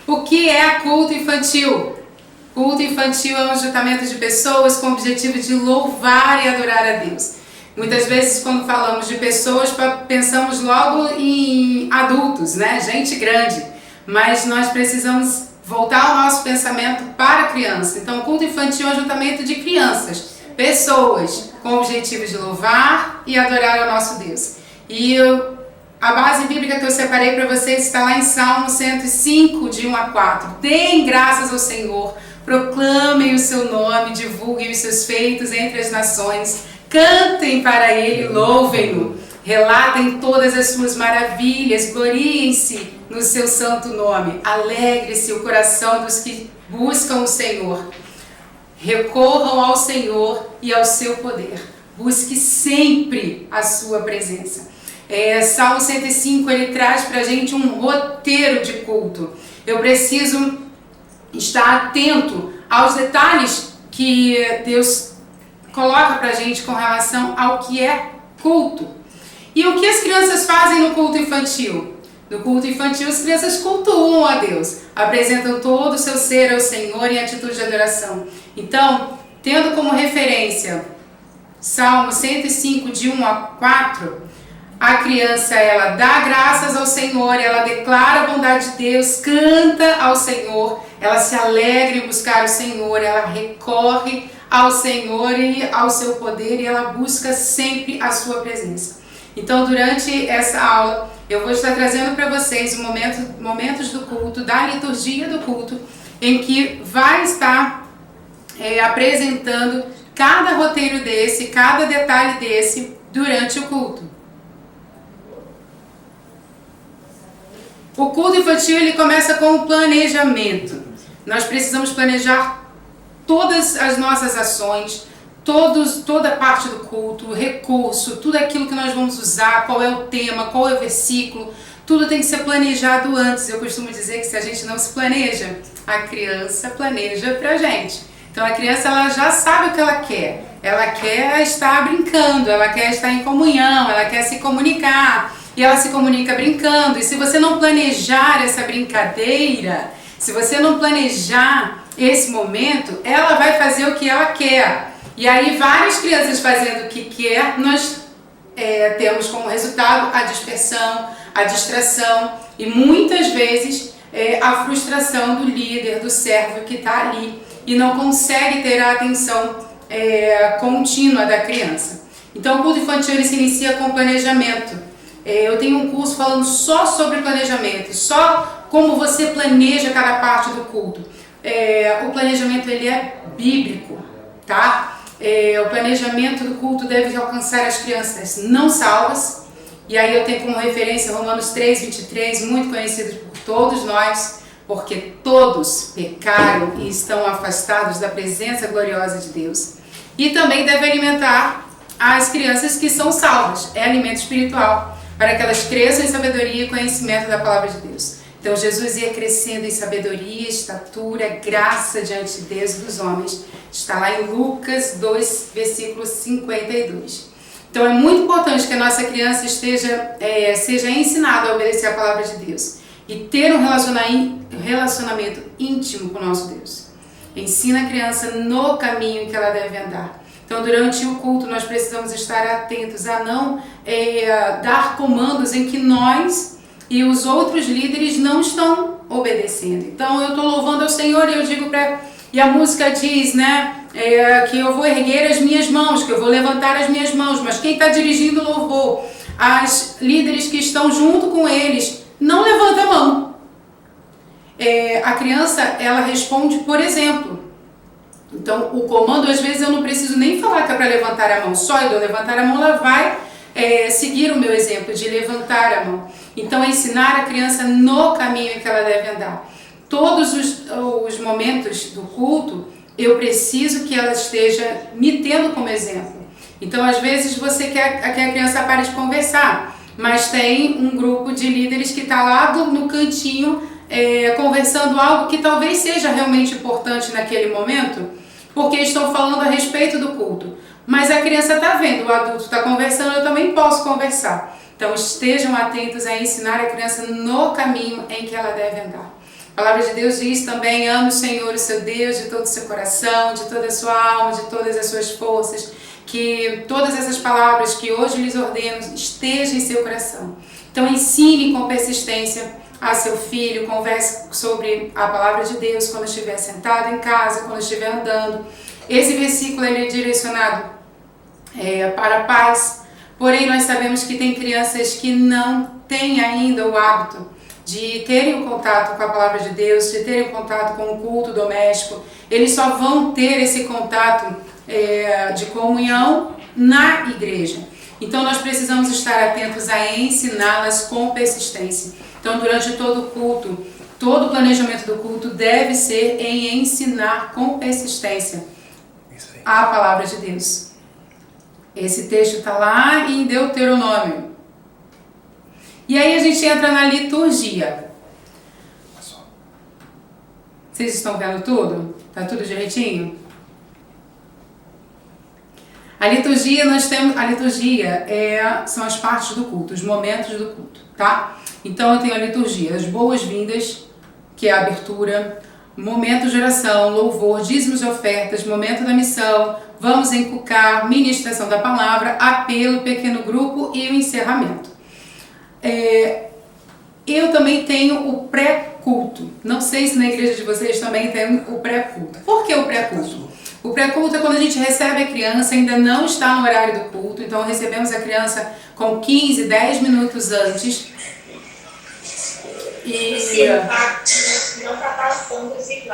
O que é culto infantil? Culto infantil é um ajuntamento de pessoas com o objetivo de louvar e adorar a Deus. Muitas vezes, quando falamos de pessoas, pensamos logo em adultos, né? Gente grande. Mas nós precisamos voltar o nosso pensamento para a criança. Então, o culto infantil é um ajuntamento de crianças, pessoas com o objetivo de louvar e adorar ao nosso Deus. E a base bíblica que eu separei para vocês está lá em Salmo 105, de 1 a 4. Deem graças ao Senhor, proclamem o seu nome, divulguem os seus feitos entre as nações, cantem para Ele, louvem-no, relatem todas as suas maravilhas, gloriem-se no seu santo nome, alegre-se o coração dos que buscam o Senhor, recorram ao Senhor e ao seu poder, busque sempre a sua presença. Salmo 105, ele traz para a gente um roteiro de culto. Eu preciso estar atento aos detalhes que Deus coloca para a gente com relação ao que é culto. E o que as crianças fazem no culto infantil? No culto infantil, as crianças cultuam a Deus, apresentam todo o seu ser ao Senhor em atitude de adoração. Então, tendo como referência Salmo 105, de 1 a 4, a criança, ela dá graças ao Senhor, ela declara a bondade de Deus, canta ao Senhor, ela se alegra em buscar o Senhor, ela recorre ao Senhor e ao seu poder e ela busca sempre a sua presença. Então, durante essa aula, eu vou estar trazendo para vocês momentos do culto, da liturgia do culto, em que vai estar apresentando cada roteiro desse, cada detalhe desse durante o culto. O culto infantil, ele começa com o planejamento. Nós precisamos planejar todas as nossas ações, toda a parte do culto, o recurso, tudo aquilo que nós vamos usar, qual é o tema, qual é o versículo, tudo tem que ser planejado antes. Eu costumo dizer que se a gente não se planeja, a criança planeja pra gente. Então a criança, ela já sabe o que ela quer estar brincando, ela quer estar em comunhão, ela quer se comunicar. E ela se comunica brincando. E se você não planejar essa brincadeira, se você não planejar esse momento, ela vai fazer o que ela quer. E aí várias crianças fazendo o que quer, nós temos como resultado a dispersão, a distração e muitas vezes a frustração do líder, do servo que está ali e não consegue ter a atenção contínua da criança. Então o culto infantil, ele se inicia com planejamento. Eu tenho um curso falando só sobre planejamento, só como você planeja cada parte do culto. O planejamento, ele é bíblico, tá? O planejamento do culto deve alcançar as crianças não salvas. E aí eu tenho como referência Romanos 3:23, muito conhecido por todos nós, porque todos pecaram e estão afastados da presença gloriosa de Deus. E também deve alimentar as crianças que são salvas, é alimento espiritual, para que elas cresçam em sabedoria e conhecimento da palavra de Deus. Então Jesus ia crescendo em sabedoria, estatura, graça diante de Deus e dos homens. Está lá em Lucas 2, versículo 52. Então é muito importante que a nossa criança seja ensinada a obedecer a palavra de Deus e ter um relacionamento íntimo com o nosso Deus. Ensina a criança no caminho que ela deve andar. Então, durante o culto, nós precisamos estar atentos a não dar comandos em que nós e os outros líderes não estão obedecendo. Então, eu estou louvando ao Senhor e eu digo e a música diz, né, que eu vou erguer as minhas mãos, que eu vou levantar as minhas mãos, mas quem está dirigindo o louvor, as líderes que estão junto com eles, não levanta a mão. A criança, ela responde por exemplo. Então, o comando, às vezes, eu não preciso nem falar que é para levantar a mão. Só eu levantar a mão, ela vai seguir o meu exemplo de levantar a mão. Então, ensinar a criança no caminho que ela deve andar. Todos os momentos do culto, eu preciso que ela esteja me tendo como exemplo. Então, às vezes, você quer que a criança pare de conversar, mas tem um grupo de líderes que está lá no cantinho conversando algo que talvez seja realmente importante naquele momento, porque estão falando a respeito do culto. Mas a criança está vendo, o adulto está conversando, eu também posso conversar. Então estejam atentos a ensinar a criança no caminho em que ela deve andar. A palavra de Deus diz também: ame o Senhor, o seu Deus, de todo o seu coração, de toda a sua alma, de todas as suas forças. Que todas essas palavras que hoje lhes ordeno estejam em seu coração. Então ensine com persistência a seu filho, converse sobre a palavra de Deus quando estiver sentado em casa, quando estiver andando. Esse versículo ele é direcionado para pais, porém nós sabemos que tem crianças que não têm ainda o hábito de terem um contato com a palavra de Deus, de terem um contato com o culto doméstico. Eles só vão ter esse contato de comunhão na igreja. Então nós precisamos estar atentos a ensiná-las com persistência. Então durante todo o culto, todo o planejamento do culto deve ser em ensinar com persistência a palavra de Deus. Esse texto está lá em Deuteronômio. E aí a gente entra na liturgia. Vocês estão vendo tudo? Tá tudo direitinho? A liturgia, são as partes do culto, os momentos do culto, tá? Então eu tenho a liturgia, as boas-vindas, que é a abertura, momento de oração, louvor, dízimos e ofertas, momento da missão, vamos encucar, ministração da palavra, apelo, pequeno grupo e o encerramento. Eu também tenho o pré-culto. Não sei se na igreja de vocês também tem o pré-culto. Por que o pré-culto? O pré-culto é quando a gente recebe a criança, ainda não está no horário do culto, então recebemos a criança com 15, 10 minutos antes. E não está passando os slides.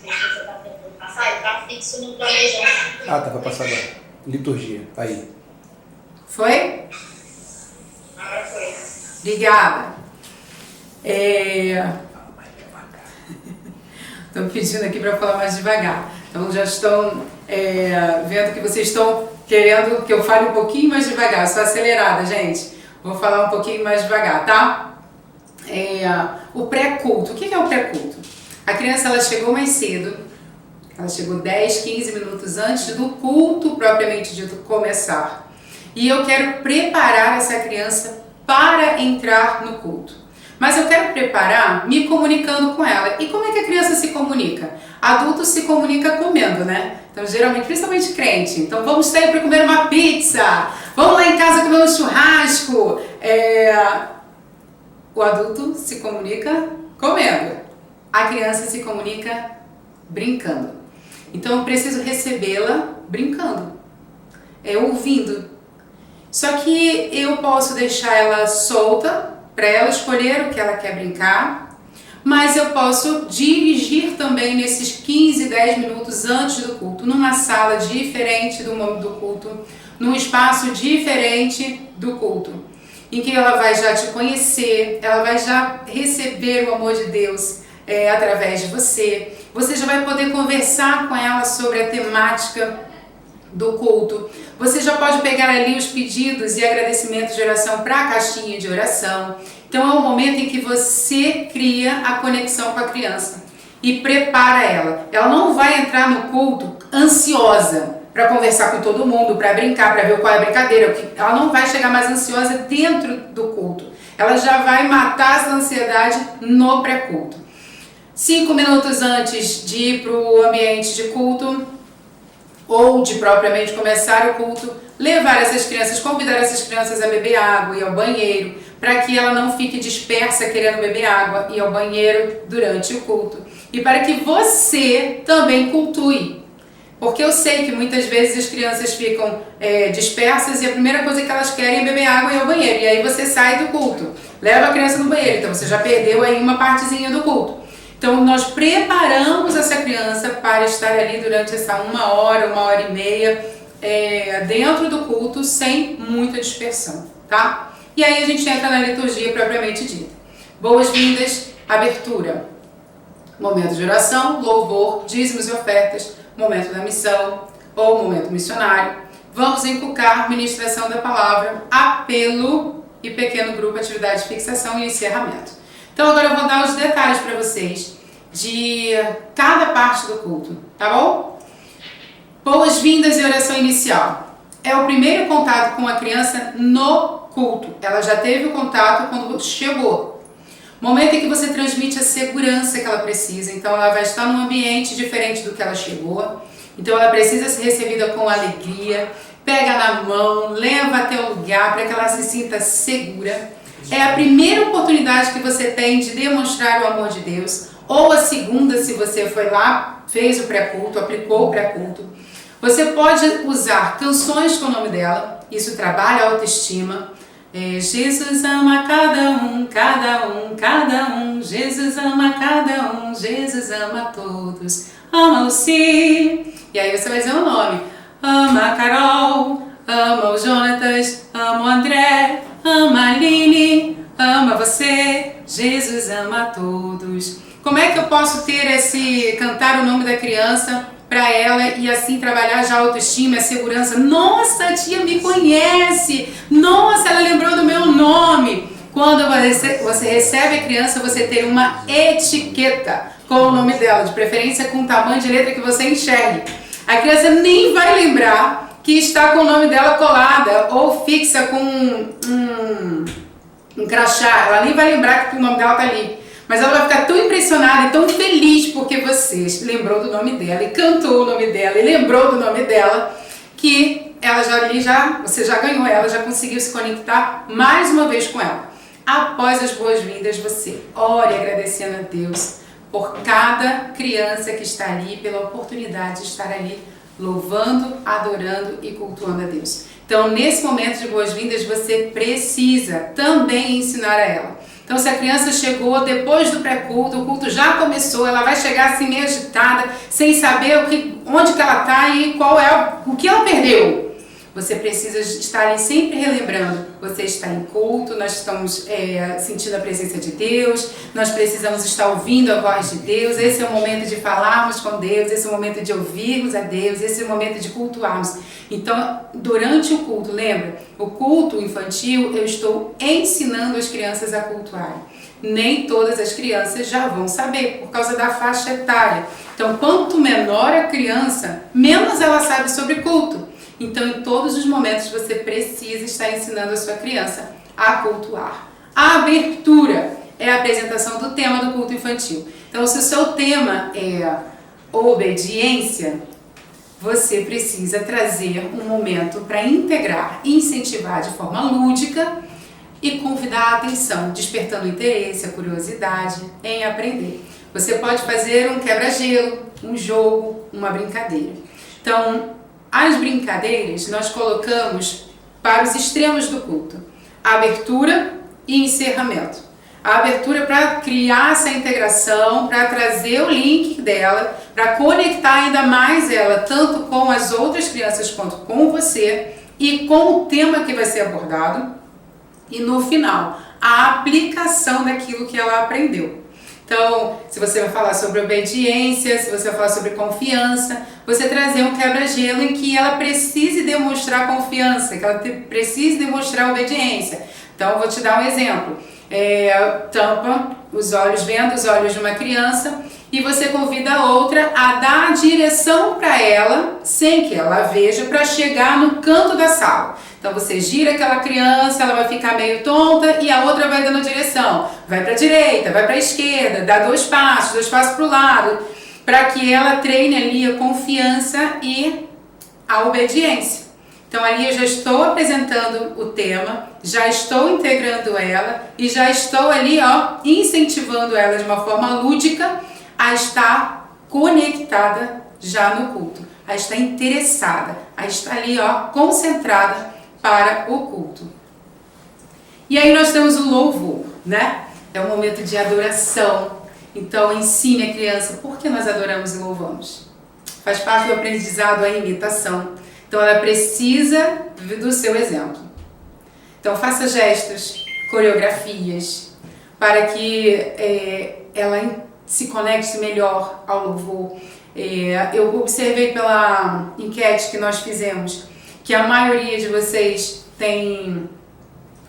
Não sei se você está tentando passar, ele está fixo no planejamento. Ah, tá, vai passar agora. Liturgia, aí. Foi? Agora foi. Obrigada. Estão pedindo aqui para falar mais devagar. Então já estão vendo que vocês estão querendo que eu fale um pouquinho mais devagar. Estou acelerada, gente. Vou falar um pouquinho mais devagar, tá? O pré-culto. O que é o pré-culto? A criança ela chegou mais cedo. Ela chegou 10, 15 minutos antes do culto propriamente dito começar. E eu quero preparar essa criança para entrar no culto. Mas eu quero preparar me comunicando com ela. E como é que a criança se comunica? Adulto se comunica comendo, né? Então, geralmente, principalmente crente. Então, vamos sair para comer uma pizza. Vamos lá em casa comer um churrasco. O adulto se comunica comendo. A criança se comunica brincando. Então, eu preciso recebê-la brincando. Ouvindo. Só que eu posso deixar ela solta para ela escolher o que ela quer brincar, mas eu posso dirigir também nesses 15, 10 minutos antes do culto, numa sala diferente do momento do culto, num espaço diferente do culto, em que ela vai já te conhecer, ela vai já receber o amor de Deus através de você. Você já vai poder conversar com ela sobre a temática do culto. Você já pode pegar ali os pedidos e agradecimentos de oração para a caixinha de oração. Então é um momento em que você cria a conexão com a criança e prepara ela. Ela não vai entrar no culto ansiosa para conversar com todo mundo, para brincar, para ver qual é a brincadeira. Ela não vai chegar mais ansiosa dentro do culto. Ela já vai matar essa ansiedade no pré-culto. 5 minutos antes de ir para o ambiente de culto, ou de propriamente começar o culto, levar essas crianças, convidar essas crianças a beber água e ao banheiro, para que ela não fique dispersa querendo beber água e ao banheiro durante o culto. E para que você também cultue. Porque eu sei que muitas vezes as crianças ficam dispersas e a primeira coisa que elas querem é beber água e ir ao banheiro. E aí você sai do culto, leva a criança no banheiro, então você já perdeu aí uma partezinha do culto. Então, nós preparamos essa criança para estar ali durante essa 1 hora, 1h30, dentro do culto, sem muita dispersão, tá? E aí a gente entra na liturgia propriamente dita. Boas-vindas, abertura, momento de oração, louvor, dízimos e ofertas, momento da missão ou momento missionário. Vamos encucar, ministração da palavra, apelo e pequeno grupo, atividade de fixação e encerramento. Então agora eu vou dar os detalhes para vocês de cada parte do culto, tá bom? Boas-vindas e oração inicial. É o primeiro contato com a criança no culto. Ela já teve o contato quando chegou. Momento em que você transmite a segurança que ela precisa. Então ela vai estar num ambiente diferente do que ela chegou. Então ela precisa ser recebida com alegria. Pega na mão, leva até o lugar para que ela se sinta segura. É a primeira oportunidade que você tem de demonstrar o amor de Deus. Ou a segunda, se você foi lá, fez o pré-culto, aplicou o pré-culto. Você pode usar canções com o nome dela. Isso trabalha a autoestima. Jesus ama cada um, cada um, cada um. Jesus ama cada um, Jesus ama todos. Ama o Si. E aí você vai dizer o nome. Ama a Carol, ama o Jonatas, ama o André, ama a Aline, ama você. Jesus ama todos. Como é que eu posso cantar o nome da criança para ela e assim trabalhar já a autoestima e a segurança? Nossa, a tia me conhece! Nossa, ela lembrou do meu nome! Quando você recebe a criança, você tem uma etiqueta com o nome dela, de preferência com o tamanho de letra que você enxergue. A criança nem vai lembrar que está com o nome dela colada ou fixa com um crachá. Ela nem vai lembrar que o nome dela está ali. Mas ela vai ficar tão impressionada e tão feliz porque você lembrou do nome dela e cantou o nome dela e lembrou do nome dela, que ela você já ganhou ela, já conseguiu se conectar mais uma vez com ela. Após as boas-vindas, você ore agradecendo a Deus por cada criança que está ali, pela oportunidade de estar ali louvando, adorando e cultuando a Deus. Então, nesse momento de boas-vindas, você precisa também ensinar a ela. Então, se a criança chegou depois do pré-culto, o culto já começou, ela vai chegar assim meio agitada, sem saber onde que ela está e o que ela perdeu. Você precisa estar ali sempre relembrando. Você está em culto, nós estamos sentindo a presença de Deus, nós precisamos estar ouvindo a voz de Deus. Esse é o momento de falarmos com Deus, esse é o momento de ouvirmos a Deus, esse é o momento de cultuarmos. Então, durante o culto, lembra? O culto infantil, eu estou ensinando as crianças a cultuarem. Nem todas as crianças já vão saber, por causa da faixa etária. Então, quanto menor a criança, menos ela sabe sobre culto. Então, em todos os momentos, você precisa estar ensinando a sua criança a cultuar. A abertura é a apresentação do tema do culto infantil. Então, se o seu tema é obediência, você precisa trazer um momento para integrar e incentivar de forma lúdica e convidar a atenção, despertando o interesse, a curiosidade em aprender. Você pode fazer um quebra-gelo, um jogo, uma brincadeira. Então, as brincadeiras nós colocamos para os extremos do culto. A abertura e encerramento. A abertura para criar essa integração, para trazer o link dela, para conectar ainda mais ela, tanto com as outras crianças quanto com você e com o tema que vai ser abordado. E no final, a aplicação daquilo que ela aprendeu. Então, se você vai falar sobre obediência, se você vai falar sobre confiança, você trazer um quebra-gelo em que ela precise demonstrar confiança, que ela precise demonstrar obediência. Então, eu vou te dar um exemplo. Tampa os olhos, vendo os olhos de uma criança e você convida a outra a dar a direção para ela, sem que ela veja, para chegar no canto da sala. Então você gira aquela criança, ela vai ficar meio tonta e a outra vai dando a direção. Vai para a direita, vai para a esquerda, dá 2 passos para o lado, para que ela treine ali a confiança e a obediência. Então ali eu já estou apresentando o tema, já estou integrando ela e já estou ali incentivando ela de uma forma lúdica a estar conectada já no culto, a estar interessada, a estar ali concentrada para o culto. E aí nós temos o louvor, né? É um momento de adoração. Então ensine a criança por que nós adoramos e louvamos. Faz parte do aprendizado a imitação. Então ela precisa do seu exemplo. Então faça gestos, coreografias, para que ela se conecte melhor ao louvor. Eu observei pela enquete que nós fizemos que a maioria de vocês tem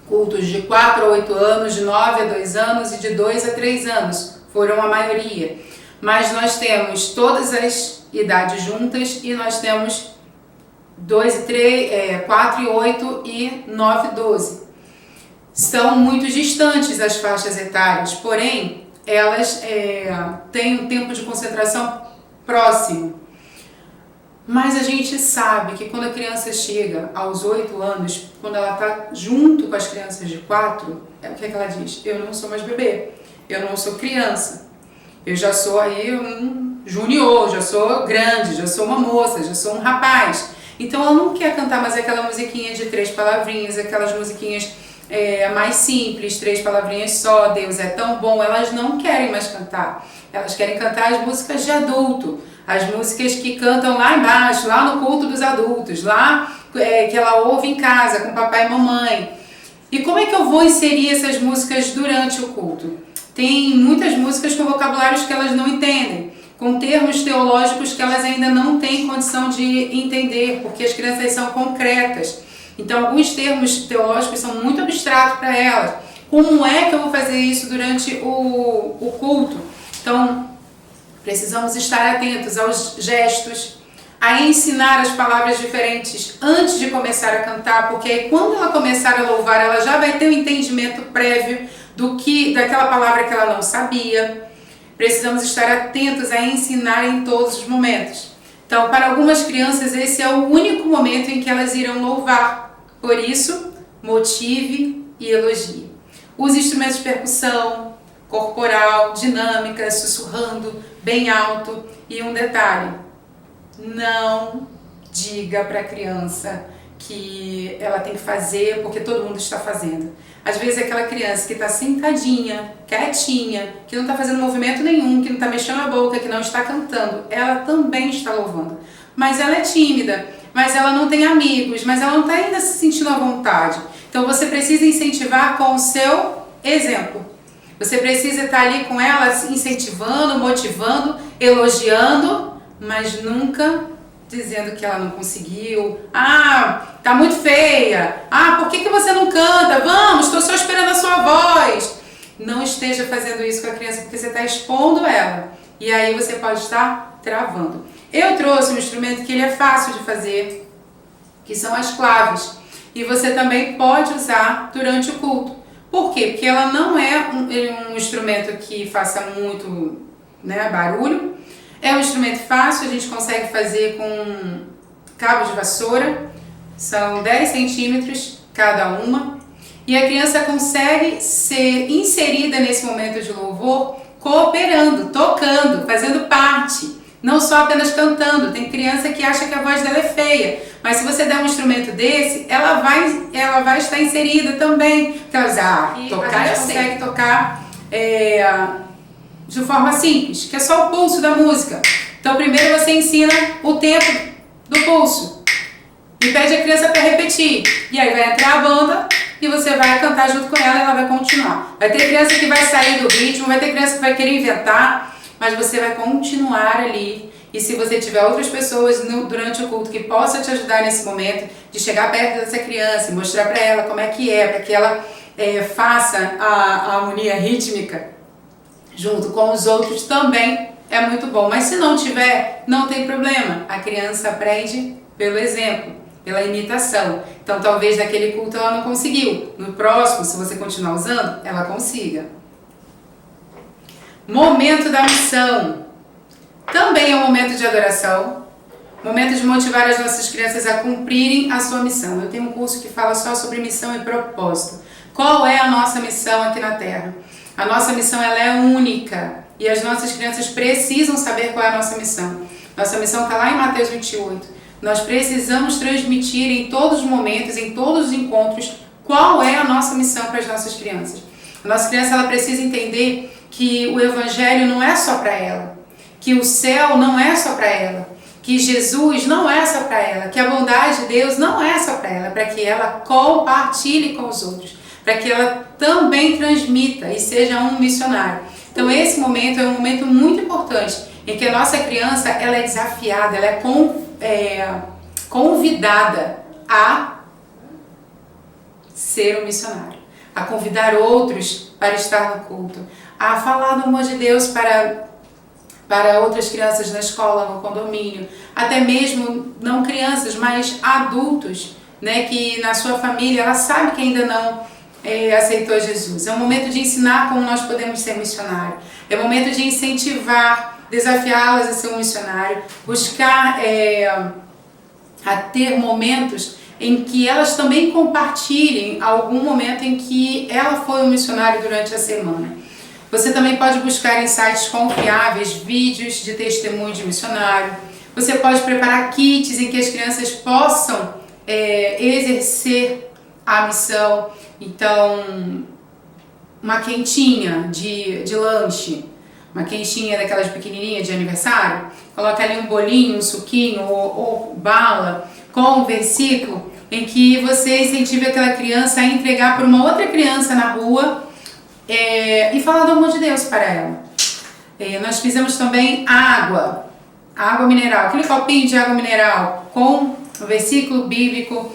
cultos de 4 a 8 anos, de 9 a 2 anos e de 2 a 3 anos. Foram a maioria. Mas nós temos todas as idades juntas e nós temos 4 e 8 e 9 e 12. estão muito distantes as faixas etárias, porém elas têm um tempo de concentração próximo. Mas a gente sabe que quando a criança chega aos 8 anos, quando ela está junto com as crianças de 4, o que é que ela diz? Eu não sou mais bebê, eu não sou criança, eu já sou aí um junior, já sou grande, já sou uma moça, já sou um rapaz. Então ela não quer cantar mais aquela musiquinha de 3 palavrinhas, aquelas musiquinhas mais simples, 3 palavrinhas só, Deus é tão bom. Elas não querem mais cantar, elas querem cantar as músicas de adulto, as músicas que cantam lá embaixo, lá no culto dos adultos, lá que ela ouve em casa com papai e mamãe. E como é que eu vou inserir essas músicas durante o culto? Tem muitas músicas com vocabulários que elas não entendem, com termos teológicos que elas ainda não têm condição de entender, porque as crianças são concretas. Então, alguns termos teológicos são muito abstratos para elas. Como é que eu vou fazer isso durante o culto? Então, precisamos estar atentos aos gestos, a ensinar as palavras diferentes antes de começar a cantar, porque aí quando ela começar a louvar, ela já vai ter um entendimento prévio daquela palavra que ela não sabia. Precisamos estar atentos a ensinar em todos os momentos. Então, para algumas crianças, esse é o único momento em que elas irão louvar. Por isso, motive e elogie. Use instrumentos de percussão, corporal, dinâmica, sussurrando, bem alto. E um detalhe, não diga para a criança que ela tem que fazer porque todo mundo está fazendo. Às vezes é aquela criança que está sentadinha, quietinha, que não está fazendo movimento nenhum, que não está mexendo a boca, que não está cantando, ela também está louvando. Mas ela é tímida, mas ela não tem amigos, mas ela não está ainda se sentindo à vontade. Então você precisa incentivar com o seu exemplo. Você precisa estar ali com ela incentivando, motivando, elogiando, mas nunca dizendo que ela não conseguiu. Ah, tá muito feia. Ah, por que você não canta? Vamos, estou só esperando a sua voz. Não esteja fazendo isso com a criança, porque você está expondo ela. E aí você pode estar travando. Eu trouxe um instrumento que ele é fácil de fazer, que são as claves. E você também pode usar durante o culto. Por quê? Porque ela não é um instrumento que faça muito, barulho. É um instrumento fácil, a gente consegue fazer com cabo de vassoura, são 10 centímetros cada uma, e a criança consegue ser inserida nesse momento de louvor, cooperando, tocando, fazendo parte, não só apenas cantando. Tem criança que acha que a voz dela é feia, mas se você der um instrumento desse, ela vai estar inserida também. Então ela diz, tocar eu sei. Consegue tocar de forma simples, que é só o pulso da música. Então primeiro você ensina o tempo do pulso e pede a criança para repetir, e aí vai entrar a banda e você vai cantar junto com ela e ela vai continuar. Vai ter criança que vai sair do ritmo, vai ter criança que vai querer inventar, mas você vai continuar ali. E se você tiver outras pessoas durante o culto que possam te ajudar nesse momento, de chegar perto dessa criança e mostrar para ela como é, para que ela faça a harmonia rítmica junto com os outros, também é muito bom. Mas se não tiver, não tem problema. A criança aprende pelo exemplo, pela imitação. Então talvez naquele culto ela não conseguiu. No próximo, se você continuar usando, ela consiga. Momento da missão. Também é um momento de adoração. Momento de motivar as nossas crianças a cumprirem a sua missão. Eu tenho um curso que fala só sobre missão e propósito. Qual é a nossa missão aqui na Terra? A nossa missão ela é única e as nossas crianças precisam saber qual é a nossa missão. Nossa missão está lá em Mateus 28. Nós precisamos transmitir em todos os momentos, em todos os encontros, qual é a nossa missão para as nossas crianças. A nossa criança ela precisa entender que o Evangelho não é só para ela, que o céu não é só para ela, que Jesus não é só para ela, que a bondade de Deus não é só para ela, para que ela compartilhe com os outros, para que ela também transmita e seja um missionário. Então esse momento é um momento muito importante, em que a nossa criança ela é desafiada, ela é convidada a ser um missionário, a convidar outros para estar no culto, a falar do amor de Deus para outras crianças na escola, no condomínio, até mesmo não crianças, mas adultos, que na sua família ela sabe que ainda não aceitou Jesus. É um momento de ensinar como nós podemos ser missionários. É um momento de incentivar, desafiá-las a ser um missionário, buscar a ter momentos em que elas também compartilhem algum momento em que ela foi um missionário durante a semana. Você também pode buscar em sites confiáveis vídeos de testemunho de missionário. Você pode preparar kits em que as crianças possam exercer a missão. Então, uma quentinha de lanche, uma quentinha daquelas pequenininhas de aniversário, coloca ali um bolinho, um suquinho ou bala com um versículo em que você incentive aquela criança a entregar para uma outra criança na rua e falar do amor de Deus para ela. Nós fizemos também água mineral, aquele copinho de água mineral com o versículo bíblico,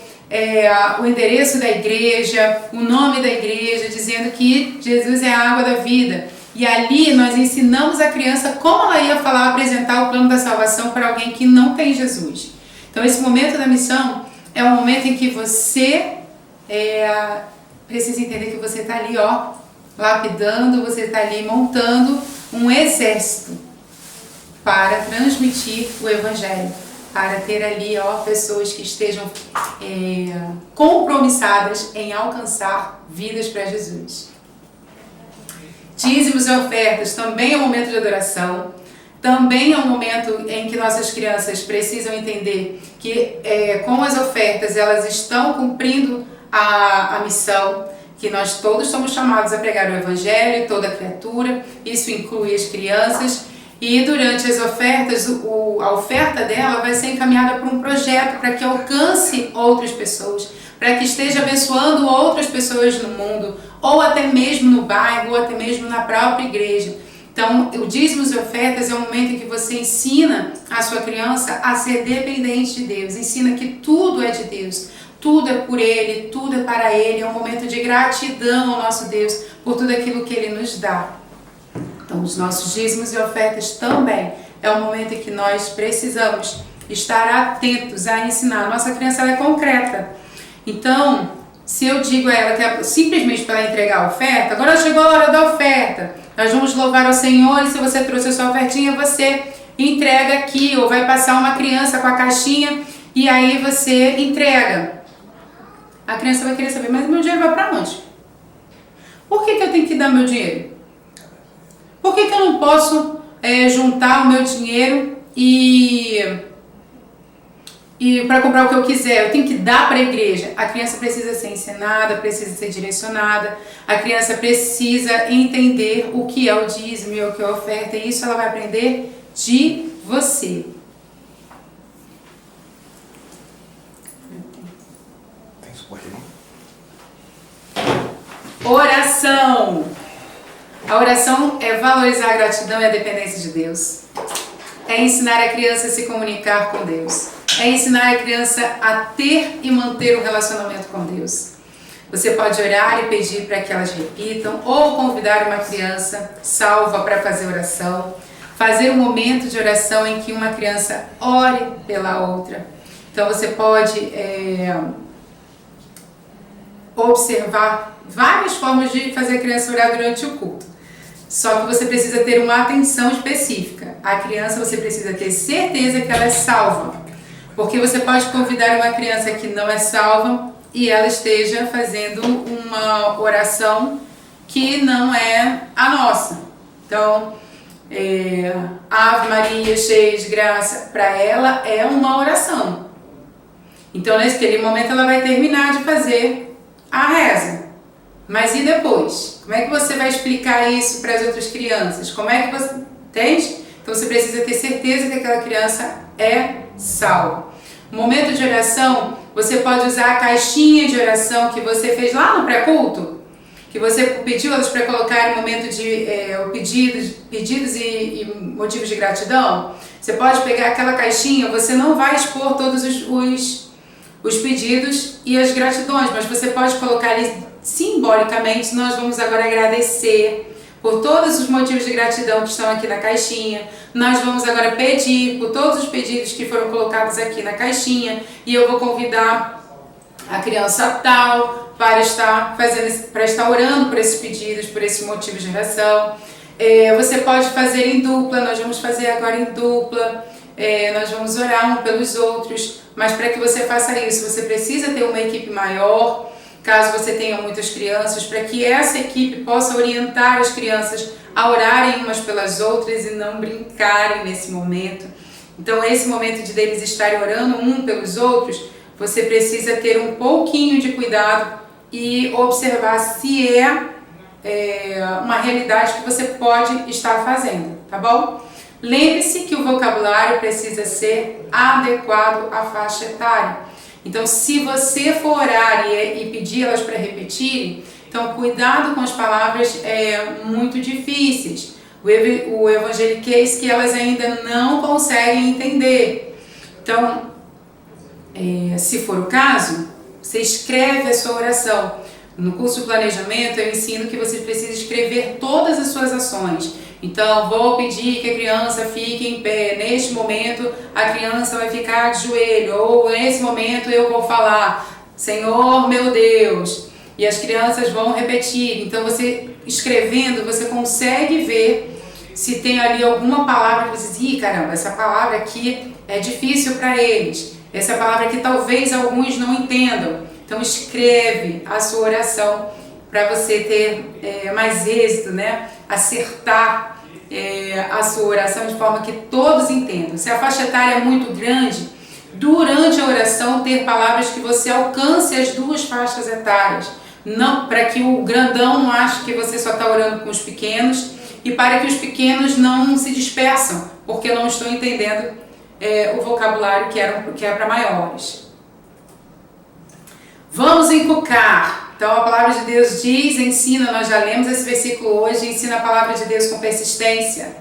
o endereço da igreja, o nome da igreja, dizendo que Jesus é a água da vida. E ali nós ensinamos a criança como ela ia apresentar o plano da salvação para alguém que não tem Jesus. Então esse momento da missão é um momento em que você precisa entender que você está ali, lapidando, você está ali montando um exército para transmitir o Evangelho, para ter ali pessoas que estejam compromissadas em alcançar vidas para Jesus. Dízimos e ofertas também é um momento de adoração, também é um momento em que nossas crianças precisam entender que com as ofertas elas estão cumprindo a missão, que nós todos somos chamados a pregar o Evangelho, toda criatura, isso inclui as crianças, e durante as ofertas, a oferta dela vai ser encaminhada para um projeto para que alcance outras pessoas, para que esteja abençoando outras pessoas no mundo, ou até mesmo no bairro, ou até mesmo na própria igreja. Então, o dízimos e ofertas é um momento em que você ensina a sua criança a ser dependente de Deus, ensina que tudo é de Deus, tudo é por Ele, tudo é para Ele, é um momento de gratidão ao nosso Deus por tudo aquilo que Ele nos dá. Então, os nossos dízimos e ofertas também é um momento em que nós precisamos estar atentos a ensinar. A nossa criança ela é concreta. Então, se eu digo a ela que é simplesmente para ela entregar a oferta, agora chegou a hora da oferta, nós vamos louvar ao Senhor e se você trouxe a sua ofertinha, você entrega aqui, ou vai passar uma criança com a caixinha e aí você entrega. A criança vai querer saber, mas meu dinheiro vai para onde? Por que eu tenho que dar meu dinheiro? Por que eu não posso juntar o meu dinheiro e para comprar o que eu quiser? Eu tenho que dar para a igreja. A criança precisa ser ensinada, precisa ser direcionada. A criança precisa entender o que é o dízimo e o que é a oferta. E isso ela vai aprender de você. Tem suporte não? Oração. A oração é valorizar a gratidão e a dependência de Deus. É ensinar a criança a se comunicar com Deus. É ensinar a criança a ter e manter um relacionamento com Deus. Você pode orar e pedir para que elas repitam ou convidar uma criança salva para fazer oração. Fazer um momento de oração em que uma criança ore pela outra. Então você pode observar várias formas de fazer a criança orar durante o culto. Só que você precisa ter uma atenção específica. A criança você precisa ter certeza que ela é salva. Porque você pode convidar uma criança que não é salva e ela esteja fazendo uma oração que não é a nossa. Então, Ave Maria, cheia de graça, para ela é uma oração. Então, naquele momento ela vai terminar de fazer a reza. Mas e depois? Como é que você vai explicar isso para as outras crianças? Como é que você... Entende? Então você precisa ter certeza que aquela criança é salva. No momento de oração, você pode usar a caixinha de oração que você fez lá no pré-culto, que você pediu elas para colocar no momento de pedidos e motivos de gratidão. Você pode pegar aquela caixinha, você não vai expor todos os pedidos e as gratidões, mas você pode colocar ali simbolicamente. Nós vamos agora agradecer por todos os motivos de gratidão que estão aqui na caixinha. Nós vamos agora pedir por todos os pedidos que foram colocados aqui na caixinha e eu vou convidar a criança tal para estar orando por esses pedidos, por esses motivos de oração. Você pode fazer em dupla, nós vamos fazer agora em dupla, nós vamos orar um pelos outros, mas para que você faça isso, você precisa ter uma equipe maior, caso você tenha muitas crianças, para que essa equipe possa orientar as crianças a orarem umas pelas outras e não brincarem nesse momento. Então, esse momento de deles estarem orando um pelos outros, você precisa ter um pouquinho de cuidado e observar se uma realidade que você pode estar fazendo, tá bom? Lembre-se que o vocabulário precisa ser adequado à faixa etária. Então, se você for orar e pedir elas para repetirem, então cuidado com as palavras muito difíceis, o evangeliquez que elas ainda não conseguem entender. Então, se for o caso, você escreve a sua oração. No curso de planejamento eu ensino que você precisa escrever todas as suas ações. Então, vou pedir que a criança fique em pé. Neste momento, a criança vai ficar de joelho. Ou nesse momento eu vou falar, Senhor meu Deus. E as crianças vão repetir. Então, você escrevendo, você consegue ver se tem ali alguma palavra que você diz, caramba, essa palavra aqui é difícil para eles. Essa palavra aqui talvez alguns não entendam. Então, escreve a sua oração para você ter mais êxito, né? Acertar a sua oração de forma que todos entendam. Se a faixa etária é muito grande, durante a oração ter palavras que você alcance as duas faixas etárias, não para que o grandão não ache que você só está orando com os pequenos e para que os pequenos não se dispersam, porque não estão entendendo o vocabulário que é para maiores. Vamos encucar. Então a palavra de Deus diz, ensina, nós já lemos esse versículo hoje, ensina a palavra de Deus com persistência.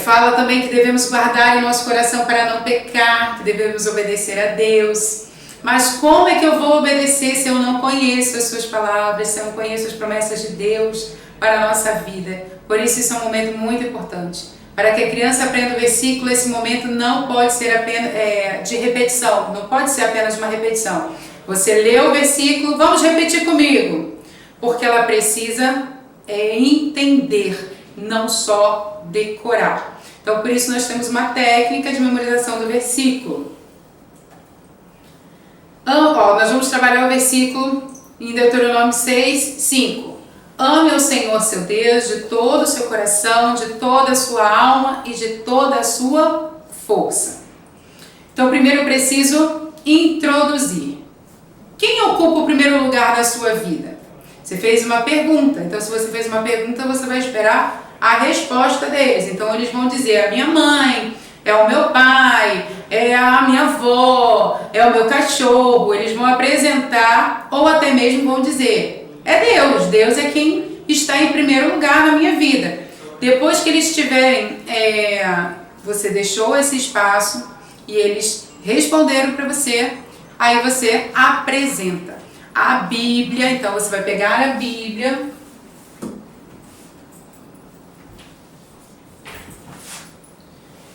Fala também que devemos guardar em nosso coração para não pecar, que devemos obedecer a Deus. Mas como é que eu vou obedecer se eu não conheço as suas palavras, se eu não conheço as promessas de Deus para a nossa vida? Por isso é um momento muito importante. Para que a criança aprenda o versículo, esse momento não pode ser apenas de repetição, não pode ser apenas uma repetição. Você lê o versículo, vamos repetir comigo, porque ela precisa entender, não só decorar. Então, por isso nós temos uma técnica de memorização do versículo. Nós vamos trabalhar o versículo em Deuteronômio 6, 5. Ame o Senhor seu Deus de todo o seu coração, de toda a sua alma e de toda a sua força. Então, primeiro eu preciso introduzir. Quem ocupa o primeiro lugar da sua vida? Você fez uma pergunta. Então, se você fez uma pergunta, você vai esperar a resposta deles. Então, eles vão dizer, a minha mãe, é o meu pai, é a minha avó, é o meu cachorro. Eles vão apresentar ou até mesmo vão dizer, é Deus. Deus é quem está em primeiro lugar na minha vida. Depois que eles tiverem, você deixou esse espaço e eles responderam para você, aí você apresenta a Bíblia. Então você vai pegar a Bíblia,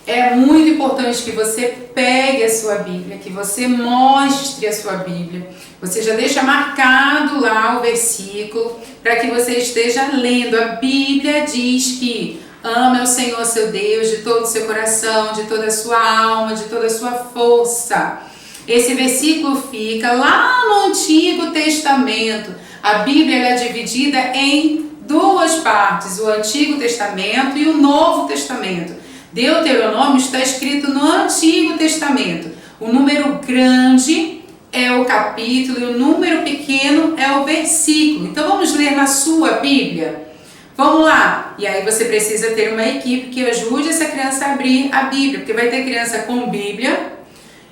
é muito importante que você pegue a sua Bíblia, que você mostre a sua Bíblia. Você já deixa marcado lá o versículo para que você esteja lendo. A Bíblia diz que ame ao Senhor seu Deus de todo o seu coração, de toda a sua alma, de toda a sua força. Esse versículo fica lá no Antigo Testamento. A Bíblia é dividida em duas partes, o Antigo Testamento e o Novo Testamento. Deuteronômio está escrito no Antigo Testamento. O número grande é o capítulo e o número pequeno é o versículo. Então vamos ler na sua Bíblia? Vamos lá! E aí você precisa ter uma equipe que ajude essa criança a abrir a Bíblia, porque vai ter criança com Bíblia,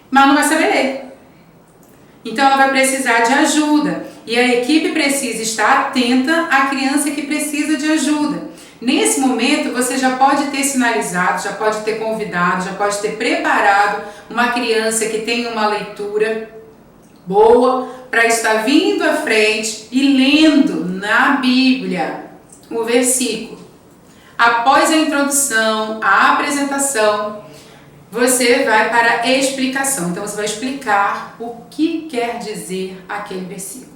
mas não vai saber ler. Então ela vai precisar de ajuda. E a equipe precisa estar atenta à criança que precisa de ajuda. Nesse momento você já pode ter sinalizado, já pode ter convidado, já pode ter preparado uma criança que tem uma leitura boa para estar vindo à frente e lendo na Bíblia o versículo. Após a introdução, a apresentação, você vai para a explicação. Então você vai explicar o que quer dizer aquele versículo.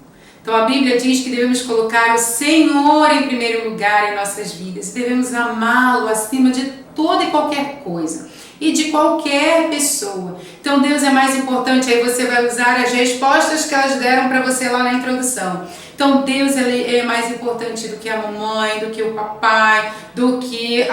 Então a Bíblia diz que devemos colocar o Senhor em primeiro lugar em nossas vidas. Devemos amá-lo acima de toda e qualquer coisa e de qualquer pessoa. Então Deus é mais importante. Aí você vai usar as respostas que elas deram para você lá na introdução. Então Deus é mais importante do que a mamãe, do que o papai, do que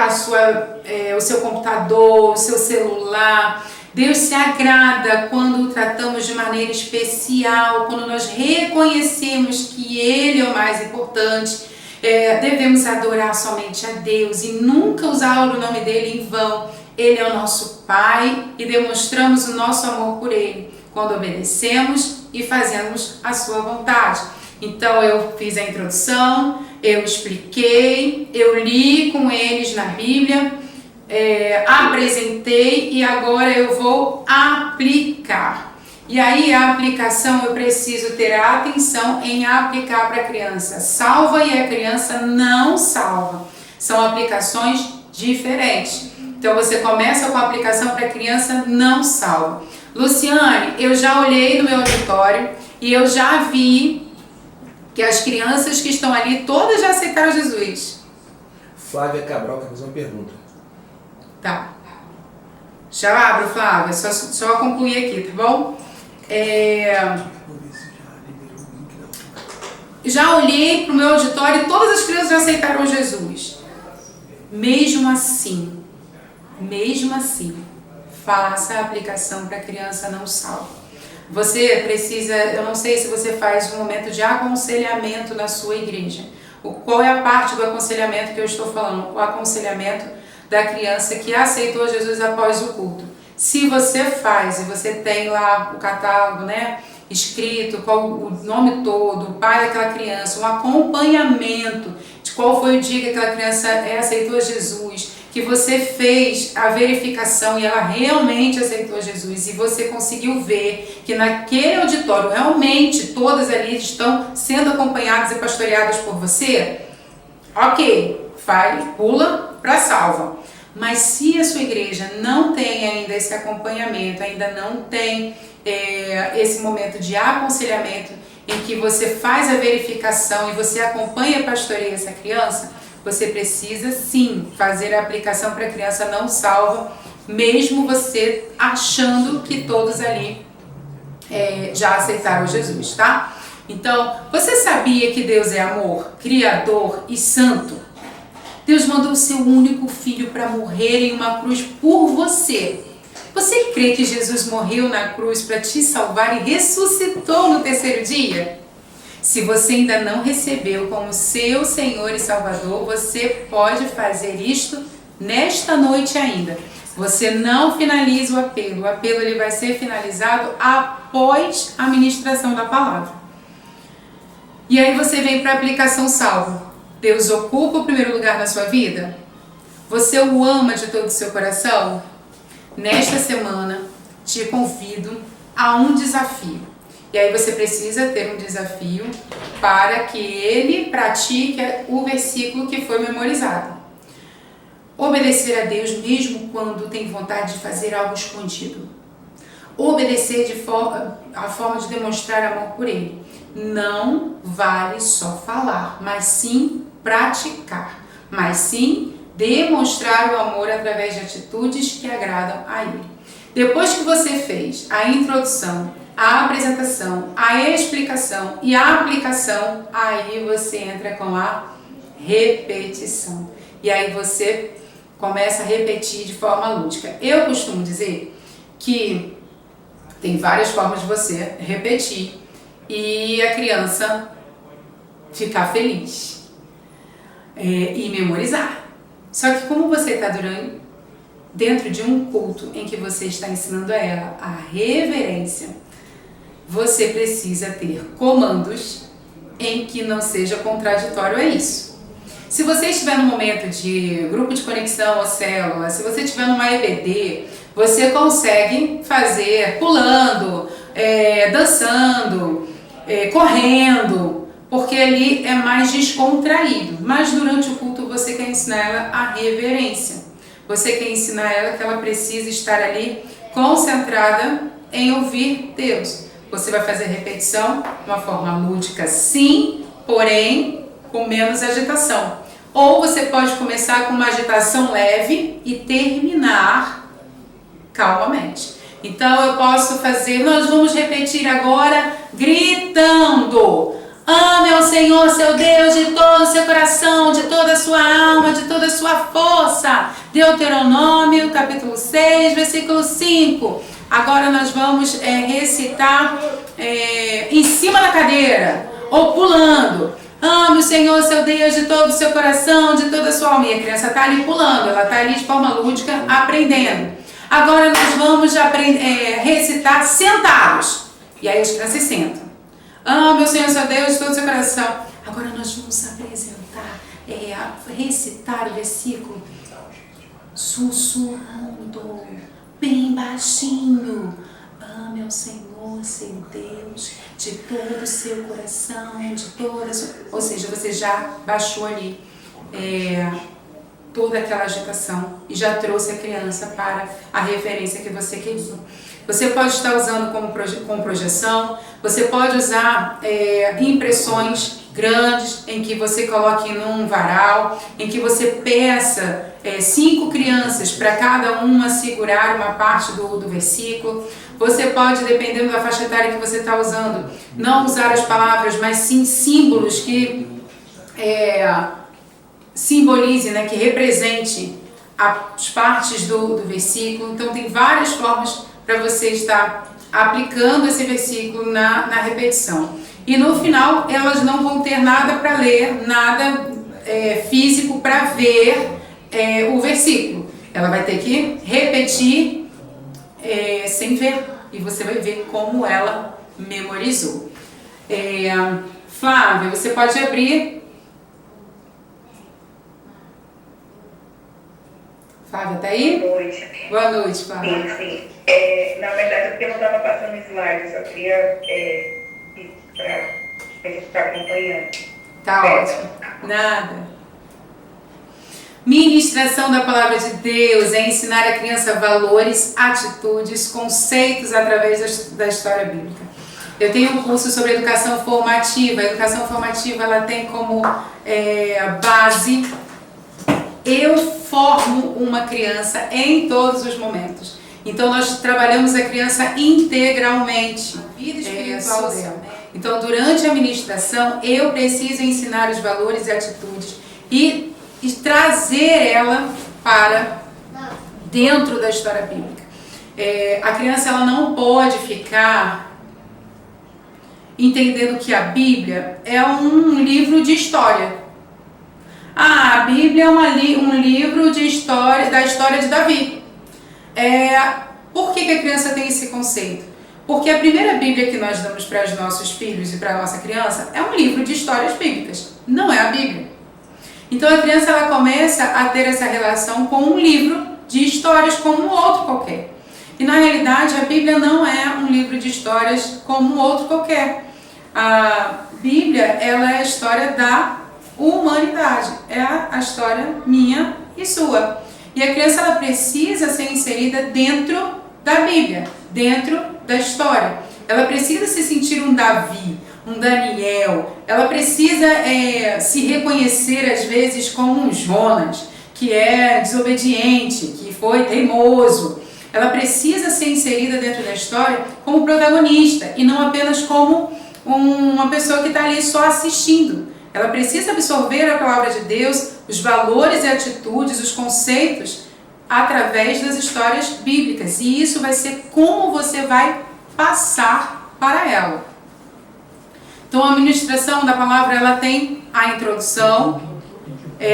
o seu computador, o seu celular. Deus se agrada quando o tratamos de maneira especial, quando nós reconhecemos que Ele é o mais importante. Devemos adorar somente a Deus e nunca usar o nome dEle em vão. Ele é o nosso Pai e demonstramos o nosso amor por Ele quando obedecemos e fazemos a sua vontade. Então eu fiz a introdução, eu expliquei, eu li com eles na Bíblia, apresentei e agora eu vou aplicar. E aí a aplicação eu preciso ter a atenção em aplicar para a criança salva e a criança não salva. São aplicações diferentes. Então você começa com a aplicação para a criança não salva. Luciane, eu já olhei no meu auditório e eu já vi que as crianças que estão ali todas já aceitaram Jesus. Flávia Cabral quer fazer uma pergunta. Tá. Já abro, Flávia, só concluir aqui, tá bom? Já olhei para o meu auditório e todas as crianças já aceitaram Jesus. Mesmo assim, faça a aplicação para a criança não salva. Você precisa, eu não sei se você faz um momento de aconselhamento na sua igreja. Qual é a parte do aconselhamento que eu estou falando? O aconselhamento da criança que aceitou Jesus após o culto. Se você faz e você tem lá o catálogo, né, escrito, o nome todo, o pai daquela criança, um acompanhamento de qual foi o dia que aquela criança aceitou Jesus, que você fez a verificação e ela realmente aceitou Jesus e você conseguiu ver que naquele auditório realmente todas ali estão sendo acompanhadas e pastoreadas por você, ok, pula para salva. Mas se a sua igreja não tem ainda esse acompanhamento, ainda não tem esse momento de aconselhamento em que você faz a verificação e você acompanha e pastoreia essa criança, você precisa sim fazer a aplicação para a criança não salva, mesmo você achando que todos ali já aceitaram Jesus, tá? Então, você sabia que Deus é amor, criador e santo? Deus mandou o seu único filho para morrer em uma cruz por você. Você crê que Jesus morreu na cruz para te salvar e ressuscitou no terceiro dia? Se você ainda não recebeu como seu Senhor e Salvador, você pode fazer isto nesta noite ainda. Você não finaliza o apelo. O apelo ele vai ser finalizado após a ministração da palavra. E aí você vem para a aplicação salvo. Deus ocupa o primeiro lugar na sua vida? Você o ama de todo o seu coração? Nesta semana, te convido a um desafio. E aí você precisa ter um desafio para que ele pratique o versículo que foi memorizado. Obedecer a Deus mesmo quando tem vontade de fazer algo escondido. Obedecer a forma de demonstrar amor por Ele. Não vale só falar, mas sim praticar. Mas sim demonstrar o amor através de atitudes que agradam a Ele. Depois que você fez a introdução, a apresentação, a explicação e a aplicação, aí você entra com a repetição. E aí você começa a repetir de forma lúdica. Eu costumo dizer que tem várias formas de você repetir e a criança ficar feliz e memorizar. Só que como você está dentro de um culto em que você está ensinando a ela a reverência, você precisa ter comandos em que não seja contraditório a isso. Se você estiver no momento de grupo de conexão ou célula, se você estiver numa EBD, você consegue fazer pulando, dançando, correndo, porque ali é mais descontraído. Mas durante o culto você quer ensinar ela a reverência. Você quer ensinar ela que ela precisa estar ali concentrada em ouvir Deus. Você vai fazer repetição de uma forma lúdica, sim, porém com menos agitação. Ou você pode começar com uma agitação leve e terminar calmamente. Então eu posso fazer, nós vamos repetir agora gritando: ame ao Senhor seu Deus de todo o seu coração, de toda a sua alma, de toda a sua força. Deuteronômio capítulo 6, versículo 5. Agora nós vamos recitar em cima da cadeira ou pulando. Ame o Senhor seu Deus de todo o seu coração, de toda a sua alma. E a criança está ali pulando, ela está ali de forma lúdica aprendendo. Agora nós vamos recitar sentados. E aí as crianças sentam. Ame o Senhor seu Deus de todo o seu coração. Agora nós vamos apresentar, recitar o versículo sussurrando, bem baixinho. Ame ao Senhor seu Deus de todo o seu coração, de toda a sua... Ou seja, você já baixou ali toda aquela agitação e já trouxe a criança para a referência que você queria. Você pode estar usando como projeção, você pode usar impressões grandes em que você coloque num varal, em que você peça 5 crianças para cada uma segurar uma parte do versículo. Você pode, dependendo da faixa etária que você está usando, não usar as palavras, mas sim símbolos que simbolize, né, que represente as partes do versículo. Então tem várias formas para você estar aplicando esse versículo na repetição. E no final elas não vão ter nada para ler, nada físico para ver o versículo. Ela vai ter que repetir sem ver, e você vai ver como ela memorizou. Flávia, você pode abrir. Flávia, tá aí? Boa noite. Boa noite, Flávia. Sim. Na verdade, porque eu não estava passando slide, eu só queria para a gente estar acompanhando. Tá ótimo. Nada. Ministração da palavra de Deus é ensinar a criança valores, atitudes, conceitos através da história bíblica. Eu tenho um curso sobre educação formativa. A educação formativa ela tem como base: eu formo uma criança em todos os momentos. Então nós trabalhamos a criança integralmente, a vida espiritual dela. Então durante a ministração eu preciso ensinar os valores e atitudes e trazer ela para dentro da história bíblica. A criança ela não pode ficar entendendo que a Bíblia é um livro de história. A Bíblia é um livro de história, da história de Davi. Por que a criança tem esse conceito? Porque a primeira Bíblia que nós damos para os nossos filhos e para a nossa criança é um livro de histórias bíblicas, não é a Bíblia. Então a criança ela começa a ter essa relação com um livro de histórias como um outro qualquer. E na realidade a Bíblia não é um livro de histórias como um outro qualquer. A Bíblia ela é a história da humanidade, é a história minha e sua. E a criança ela precisa ser inserida dentro da Bíblia, dentro da história. Ela precisa se sentir um Davi, um Daniel. Ela precisa se reconhecer às vezes como um Jonas, que é desobediente, que foi teimoso. Ela precisa ser inserida dentro da história como protagonista e não apenas como uma pessoa que está ali só assistindo. Ela precisa absorver a palavra de Deus, os valores e atitudes, os conceitos, através das histórias bíblicas. E isso vai ser como você vai passar para ela. Então a ministração da palavra ela tem a introdução,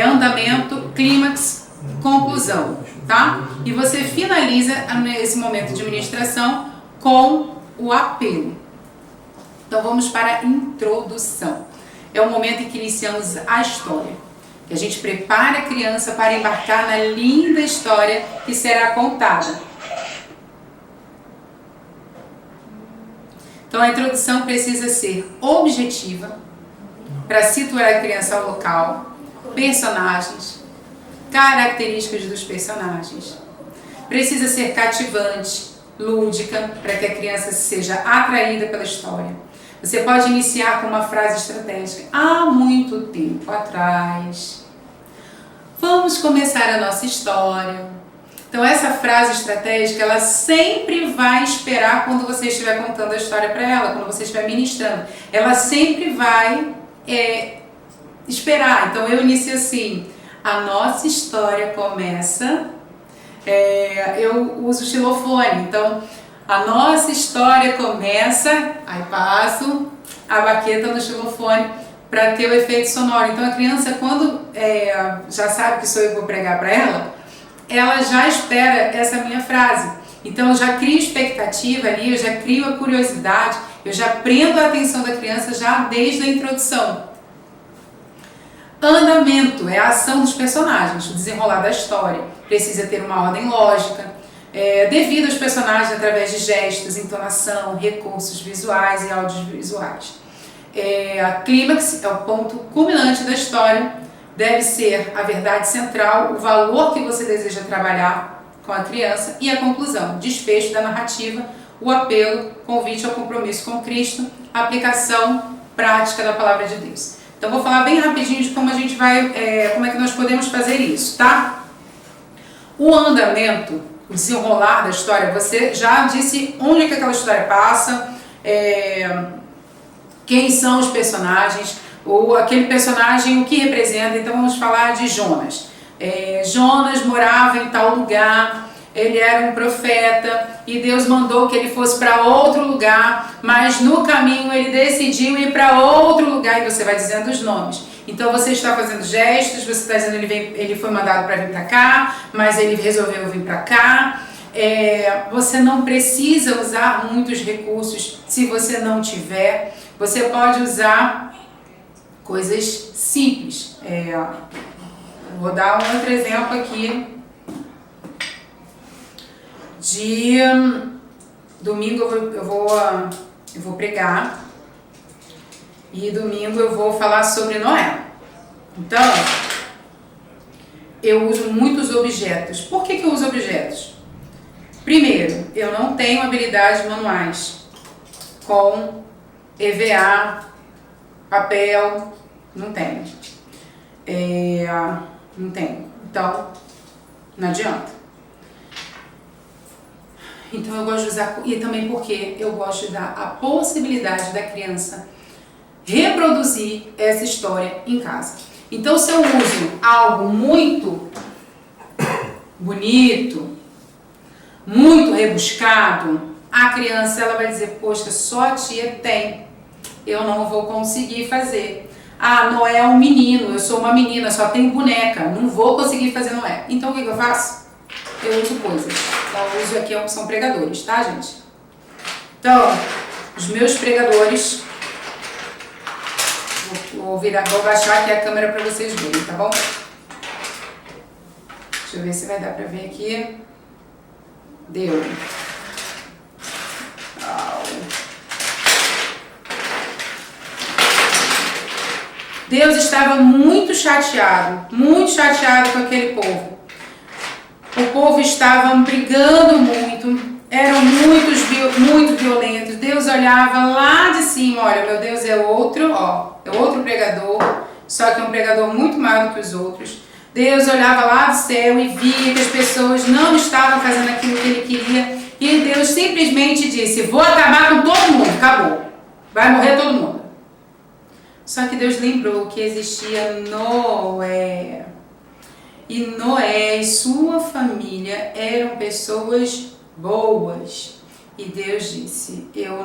andamento, clímax, conclusão, tá? E você finaliza esse momento de ministração com o apelo. Então vamos para a introdução. É o momento em que iniciamos a história, que a gente prepara a criança para embarcar na linda história que será contada. Então a introdução precisa ser objetiva, para situar a criança ao local, personagens, características dos personagens. Precisa ser cativante, lúdica, para que a criança seja atraída pela história. Você pode iniciar com uma frase estratégica. Há muito tempo atrás, vamos começar a nossa história. Então essa frase estratégica, ela sempre vai esperar quando você estiver contando a história para ela, quando você estiver ministrando. Ela sempre vai esperar. Então eu inicio assim, a nossa história começa, eu uso xilofone, então a nossa história começa, aí passo a baqueta no xilofone para ter o efeito sonoro. Então a criança, quando já sabe que sou eu que vou pregar para ela já espera essa minha frase. Então eu já crio expectativa ali, eu já crio a curiosidade, eu já prendo a atenção da criança já desde a introdução. Andamento é a ação dos personagens, o desenrolar da história. Precisa ter uma ordem lógica, devido aos personagens através de gestos, entonação, recursos visuais e audiovisuais. A clímax é o ponto culminante da história. Deve ser a verdade central, o valor que você deseja trabalhar com a criança e a conclusão, desfecho da narrativa, o apelo, convite ao compromisso com Cristo, a aplicação prática da palavra de Deus. Então vou falar bem rapidinho de como a gente vai, como é que nós podemos fazer isso, tá? O andamento, o desenrolar da história, você já disse onde é que aquela história passa, quem são os personagens, ou aquele personagem, o que representa. Então vamos falar de Jonas. Jonas morava em tal lugar, ele era um profeta e Deus mandou que ele fosse para outro lugar, mas no caminho ele decidiu ir para outro lugar e você vai dizendo os nomes. Então você está fazendo gestos, você está dizendo ele foi mandado para vir para cá, mas ele resolveu vir para cá. Você não precisa usar muitos recursos se você não tiver. Você pode usar coisas simples. Vou dar um outro exemplo aqui. De domingo eu vou pregar e domingo eu vou falar sobre Noé. Então, eu uso muitos objetos. Por que eu uso objetos? Primeiro, eu não tenho habilidades manuais com EVA, papel, não tenho. Não tenho. Então, não adianta. Então eu gosto de usar, e também porque eu gosto de dar a possibilidade da criança reproduzir essa história em casa. Então se eu uso algo muito bonito, muito rebuscado, a criança ela vai dizer, poxa, só a tia tem, eu não vou conseguir fazer. Noé é um menino, eu sou uma menina, só tenho boneca, não vou conseguir fazer Noé. Então o que eu faço? Eu uso coisas. Então eu uso aqui, são pregadores, tá, gente? Então, os meus pregadores, vou baixar aqui a câmera para vocês verem, tá bom? Deixa eu ver se vai dar para ver aqui. Deu. Deus estava muito chateado com aquele povo. O povo estava brigando muito, eram muito violentos. Deus olhava lá de cima, olha, meu Deus é outro pregador, só que é um pregador muito maior do que os outros. Deus olhava lá do céu e via que as pessoas não estavam fazendo aquilo que ele queria. E Deus simplesmente disse, vou acabar com todo mundo, acabou. Vai morrer todo mundo. Só que Deus lembrou que existia Noé. E Noé e sua família eram pessoas boas. E Deus disse, eu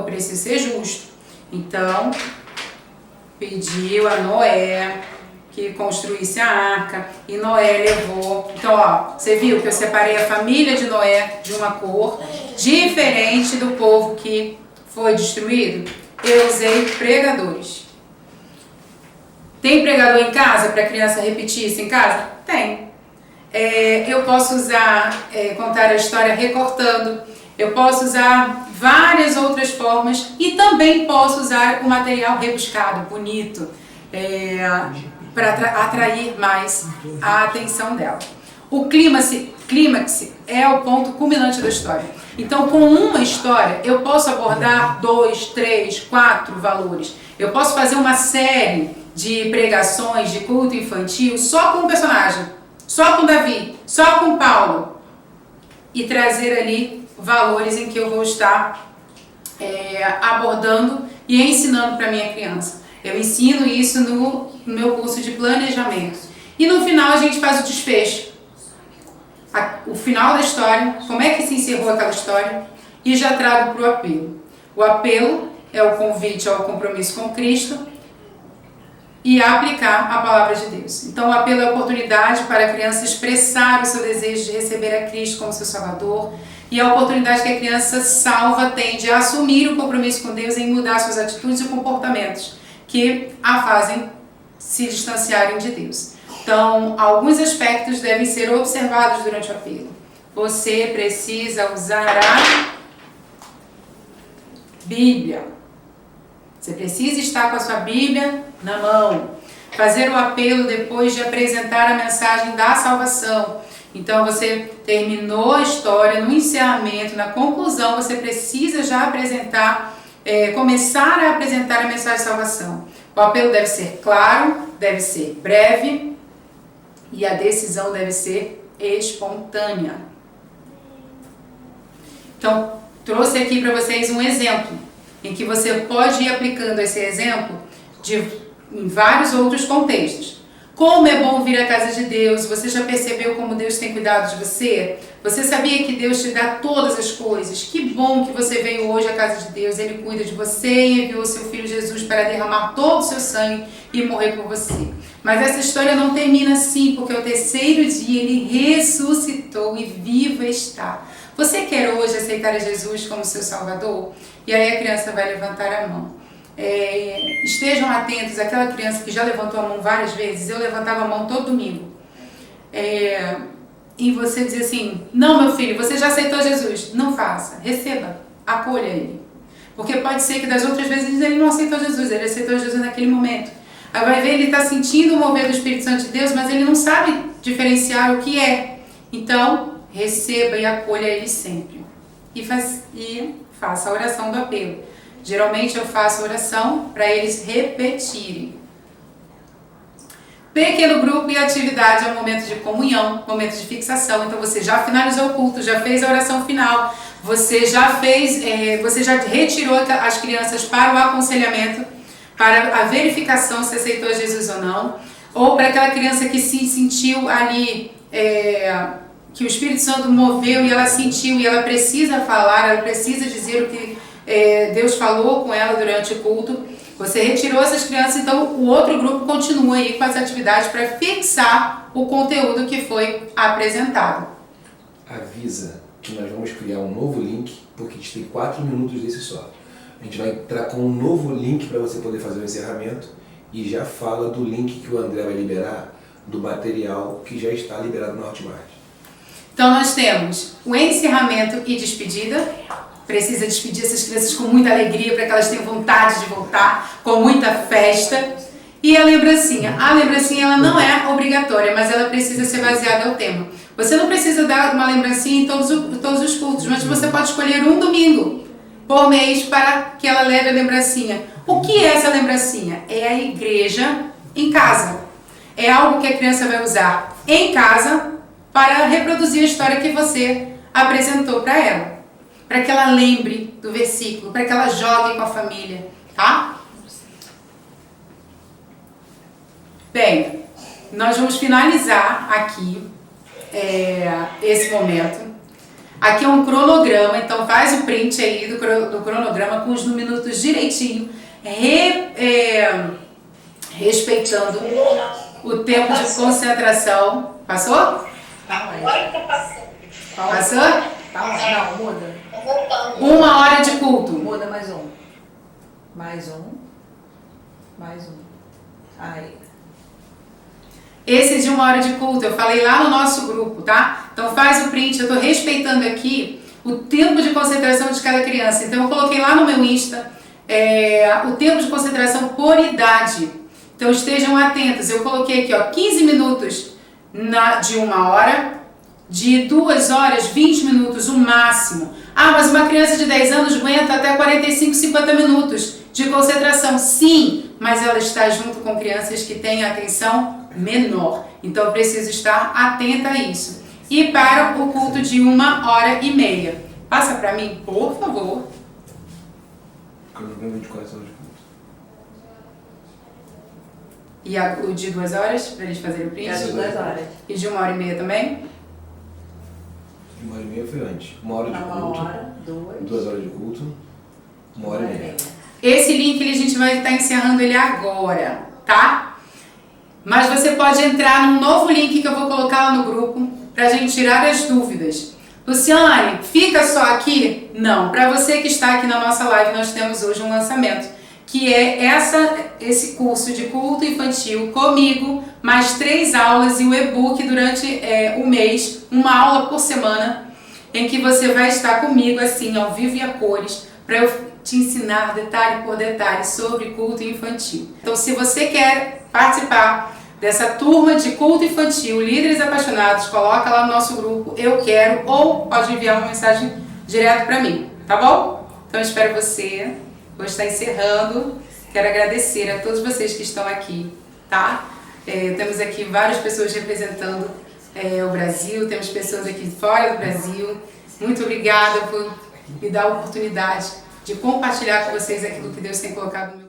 preciso ser justo. Então, pediu a Noé que construísse a arca. E Noé levou. Então, você viu que eu separei a família de Noé de uma cor diferente do povo que foi destruído. Eu usei pregadores. Tem pregador em casa para a criança repetir isso em casa? Tem. Eu posso usar, contar a história recortando. Eu posso usar várias outras formas e também posso usar o material rebuscado, bonito, para atrair mais a atenção dela. O clímax clímax é o ponto culminante da história. Então, com uma história, eu posso abordar 2, 3, 4 valores. Eu posso fazer uma série de pregações de culto infantil só com um personagem, só com Davi, só com Paulo, e trazer ali valores em que eu vou estar abordando e ensinando para minha criança. Eu ensino isso no meu curso de planejamento. E no final a gente faz o desfecho. O final da história, como é que se encerrou aquela história, e já trago para o apelo. O apelo é o convite ao compromisso com Cristo e aplicar a palavra de Deus. Então o apelo é a oportunidade para a criança expressar o seu desejo de receber a Cristo como seu Salvador, e a oportunidade que a criança salva tem de assumir o compromisso com Deus em mudar suas atitudes e comportamentos que a fazem se distanciarem de Deus. Então, alguns aspectos devem ser observados durante o apelo. Você precisa usar a Bíblia. Você precisa estar com a sua Bíblia na mão. Fazer o apelo depois de apresentar a mensagem da salvação. Então, você terminou a história, no encerramento, na conclusão, você precisa já apresentar, começar a apresentar a mensagem de salvação. O apelo deve ser claro, deve ser breve, e a decisão deve ser espontânea. Então, trouxe aqui para vocês um exemplo, em que você pode ir aplicando esse exemplo em vários outros contextos. Como é bom vir à casa de Deus. Você já percebeu como Deus tem cuidado de você? Você sabia que Deus te dá todas as coisas? Que bom que você veio hoje à casa de Deus. Ele cuida de você e enviou seu Filho Jesus para derramar todo o seu sangue e morrer por você. Mas essa história não termina assim, porque ao terceiro dia Ele ressuscitou e vivo está. Você quer hoje aceitar a Jesus como seu Salvador? E aí a criança vai levantar a mão. Estejam atentos, aquela criança que já levantou a mão várias vezes, eu levantava a mão todo domingo. E você diz assim, não, meu filho, você já aceitou Jesus. Não faça, receba, acolha Ele. Porque pode ser que das outras vezes ele não aceitou Jesus, ele aceitou Jesus naquele momento. Aí vai ver, ele está sentindo o mover do Espírito Santo de Deus, mas ele não sabe diferenciar o que é. Então, receba e acolha Ele sempre. E faça a oração do apelo. Geralmente eu faço oração para eles repetirem. Pequeno grupo e atividade é um momento de comunhão, momento de fixação. Então você já finalizou o culto, já fez a oração final, você já retirou as crianças para o aconselhamento, para a verificação se aceitou Jesus ou não, ou para aquela criança que se sentiu ali, que o Espírito Santo moveu e ela sentiu e ela precisa falar, ela precisa dizer o que Deus falou com ela durante o culto. Você retirou essas crianças, então o outro grupo continua aí com as atividades para fixar o conteúdo que foi apresentado. Avisa que nós vamos criar um novo link, porque a gente tem 4 minutos desse só. A gente vai entrar com um novo link para você poder fazer o encerramento e já fala do link que o André vai liberar, do material que já está liberado no Hotmart. Então nós temos o encerramento e despedida. Precisa despedir essas crianças com muita alegria para que elas tenham vontade de voltar, com muita festa. E a lembrancinha. A lembrancinha ela não é obrigatória, mas ela precisa ser baseada ao tema. Você não precisa dar uma lembrancinha em todos os cultos, mas você pode escolher um domingo por mês para que ela leve a lembrancinha. O que é essa lembrancinha? É a igreja em casa. É algo que a criança vai usar em casa para reproduzir a história que você apresentou para ela. Para que ela lembre do versículo, para que ela jogue com a família, tá? Bem, nós vamos finalizar aqui esse momento. Aqui é um cronograma, então faz o print aí do cronograma com os minutos direitinho, respeitando o tempo de concentração. Passou? Agora que tá passando. Passou? Não, muda. Tô voltando. 1 hora de culto. Muda mais um. Mais um. Mais um. Aí. Esse é de 1 hora de culto, eu falei lá no nosso grupo, tá? Então faz o print, eu tô respeitando aqui o tempo de concentração de cada criança. Então eu coloquei lá no meu Insta o tempo de concentração por idade. Então estejam atentos, eu coloquei aqui 15 minutos de 1 hora, de 2 horas, 20 minutos, o máximo. Ah, mas uma criança de 10 anos aguenta até 45, 50 minutos de concentração. Sim, mas ela está junto com crianças que têm atenção menor. Então eu preciso estar atenta a isso. E para o culto de 1h30. Passa para mim, por favor. Cronograma de 4 horas de culto. E o de 2 horas, para eles fazerem o E as print? 2 horas. E de 1h30 também? De 1h30 foi antes. 1 hora de Uma culto. hora, 2 horas de culto. 1h30. Esse link a gente vai estar encerrando ele agora, tá? Mas você pode entrar num novo link que eu vou colocar lá no grupo pra gente tirar as dúvidas. Luciane, fica só aqui? Não, para você que está aqui na nossa live, nós temos hoje um lançamento, que é esse curso de culto infantil comigo, mais 3 aulas e o e-book durante o mês, uma aula por semana, em que você vai estar comigo assim, ao vivo e a cores, para eu te ensinar detalhe por detalhe sobre culto infantil. Então, se você quer participar dessa turma de culto infantil, líderes apaixonados, coloca lá no nosso grupo, eu quero, ou pode enviar uma mensagem direto para mim, tá bom? Então, eu espero você. Vou estar encerrando. Quero agradecer a todos vocês que estão aqui, tá? Temos aqui várias pessoas representando o Brasil, temos pessoas aqui fora do Brasil. Muito obrigada por me dar a oportunidade de compartilhar com vocês aquilo que Deus tem colocado no meu coração.